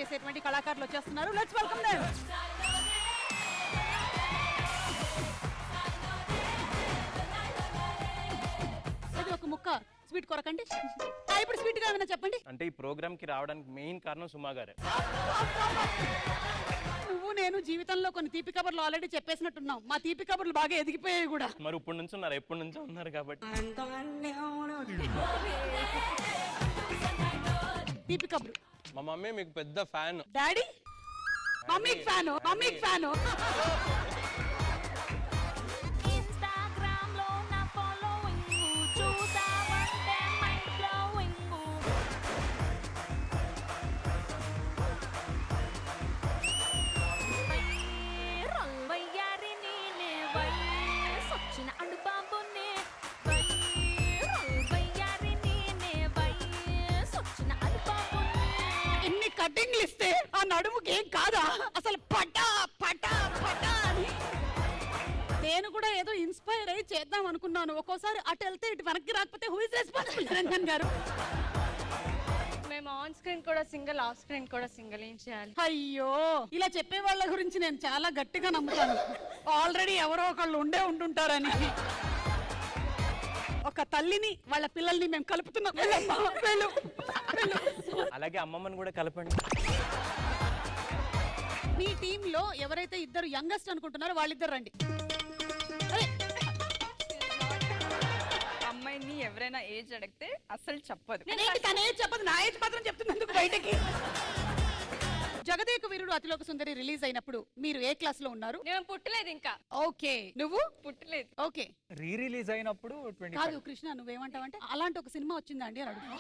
చేసేటువంటి కళాకారులు వచ్చేస్తున్నారు. Let's welcome them. ఇది ఒక ముక్క స్వీట్ కొరకండి. ఇప్పుడు స్వీట్ గా ఏమైనా చెప్పండి. అంటే ఈ ప్రోగ్రామ్ కి రావడానికి మెయిన్ కారణం సుమా గారే. నువ్వు నేను జీవితంలో కొన్ని తీపి కబుర్లు ఆల్రెడీ చెప్పేసినట్టున్నాం. మా తీపి కబుర్లు బాగా ఎదిగిపోయాయి కూడా. మరి ఇప్పుడు నుంచి ఉన్నారు, ఎప్పటి నుంచో ఉన్నారు కాబట్టి. తీపి కబురు. మా మమ్మీ మీకు పెద్ద ఫ్యాన్. డాడీ మమ్మీకి ఫ్యాను, మమ్మీకి ఫ్యాను. కటింగ్లు ఇస్తే ఆ నడుముకి ఏం కాదా అసలు? పటా పటా పటా అని నేను కూడా ఏదో ఇన్స్పైర్ అయ్యి చేద్దాం అనుకున్నాను. ఒక్కోసారి అటు వెళ్తే ఇటు వెనక్కి రాకపోతే హూ ఇస్ రెస్పాన్సిబుల్? నిరంజన్ గారు, మేము ఆన్ స్క్రీన్ కూడా సింగిల్, ఆఫ్ స్క్రీన్ కూడా సింగిల్. ఏం చేయాలి? అయ్యో, ఇలా చెప్పే వాళ్ళ గురించి నేను చాలా గట్టిగా నమ్ముతాను. ఆల్రెడీ ఎవరో ఒకళ్ళు ఉంటుంటారని. ఒక తల్లిని వాళ్ళ పిల్లల్ని మేము కలుపుతున్నాం. అలాగే అమ్మమ్మని కూడా కలపండి. మీ టీమ్ లో ఎవరైతే ఇద్దరు యంగెస్ట్ అనుకుంటున్నారో వాళ్ళిద్దరు రండి. అమ్మాయిని ఎవరైనా ఏజ్ అడిగితే అసలు చెప్పదు. తన ఏజ్ చెప్పదు, నా ఏజ్ మాత్రం చెప్తున్నందుకు బయటకి. జగదేక వీరుడు అతిలోక సుందరి రిలీజ్ అయినప్పుడు మీరు ఏ క్లాస్ లో ఉన్నారు? నేను పుట్టలేదు ఇంకా. ఓకే, నువ్వు పుట్టలేదు. ఓకే, రీ రిలీజ్ అయినప్పుడు కాదు కృష్ణ, నువ్వేమంటావంటే అలాంటి ఒక సినిమా వచ్చిందా అండి అని అడుగు.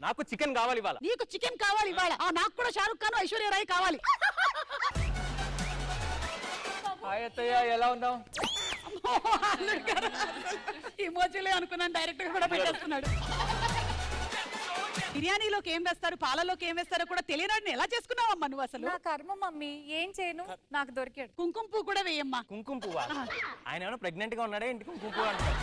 నాకు చికెన్ కావాలి ఇవాళ. నీకు చికెన్ కావాలి ఇవాళ? నాకు కూడా షారుఖ్ ఖాన్, ఐశ్వర్య రాయ్ కావాలి. ఎలా ఉన్నావు? ఇమోజీలే అనుకున్నాను, డైరెక్ట్ గా కూడా పెట్టేస్తున్నాడు. బిర్యానీలోకి ఏం వేస్తారు, పాలలోకి ఏం వేస్తారో కూడా తెలియనాడిని ఎలా చేసుకున్నావమ్మా నువ్వు అసలు? నా కర్మ మమ్మీ, ఏం చేయను, నాకు దొరికాడు. కుంకుమ పువ్వు కూడా వేయమ్మా. కుంకుమ పువ్వా? ఆయన ఏమైనా ప్రెగ్నెంట్ గా ఉన్నాడే ఇంటి కుంకుమ పువ్వు అంటారు.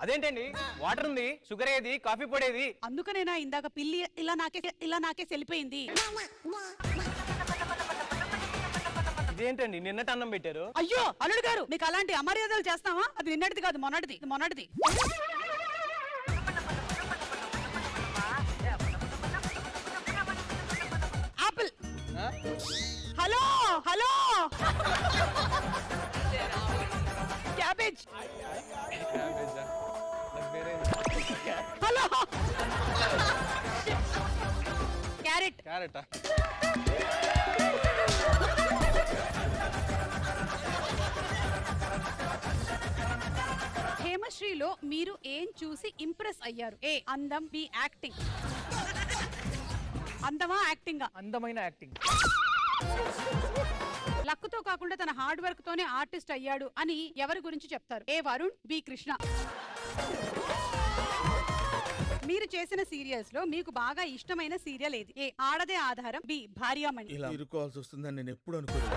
అదేంటండి, వాటర్ ఉంది, షుగర్ ఏది, కాఫీ పొడేది? అందుకనేనా ఇందాక పిల్లి ఇలా నాకే వెళ్ళిపోయింది. ఇదేంటండి నిన్నటి అన్నం పెట్టారు? అయ్యో అల్లుడు గారు, మీకు అలాంటి అమర్యాదలు చేస్తావా? అది నిన్నటిది కాదు, మొన్నటిది. Apple. Hello hello. Cabbage. Hello. Carrot. క్యారెటా? హేమశ్రీలో మీరు ఏం చూసి ఇంప్రెస్ అయ్యారు? ఏ అందం, బి యాక్టింగ్. అందమా యాక్టింగా? అందమైన యాక్టింగ్. లక్తో కాకుండా తన హార్డ్ వర్క్ తోనే ఆర్టిస్ట్ అయ్యాడు అని ఎవరి గురించి చెప్తారు? ఏ వరుణ్, బి కృష్ణ. మీరు చేసిన సీరియల్స్ లో మీకు బాగా ఇష్టమైన సీరియల్ ఏది? ఏ ఆడదే ఆధారం, బి భార్యామణి. ఇలా ఇరుకోవాల్సి వస్తుందని నేను ఎప్పుడు అనుకోలేదు.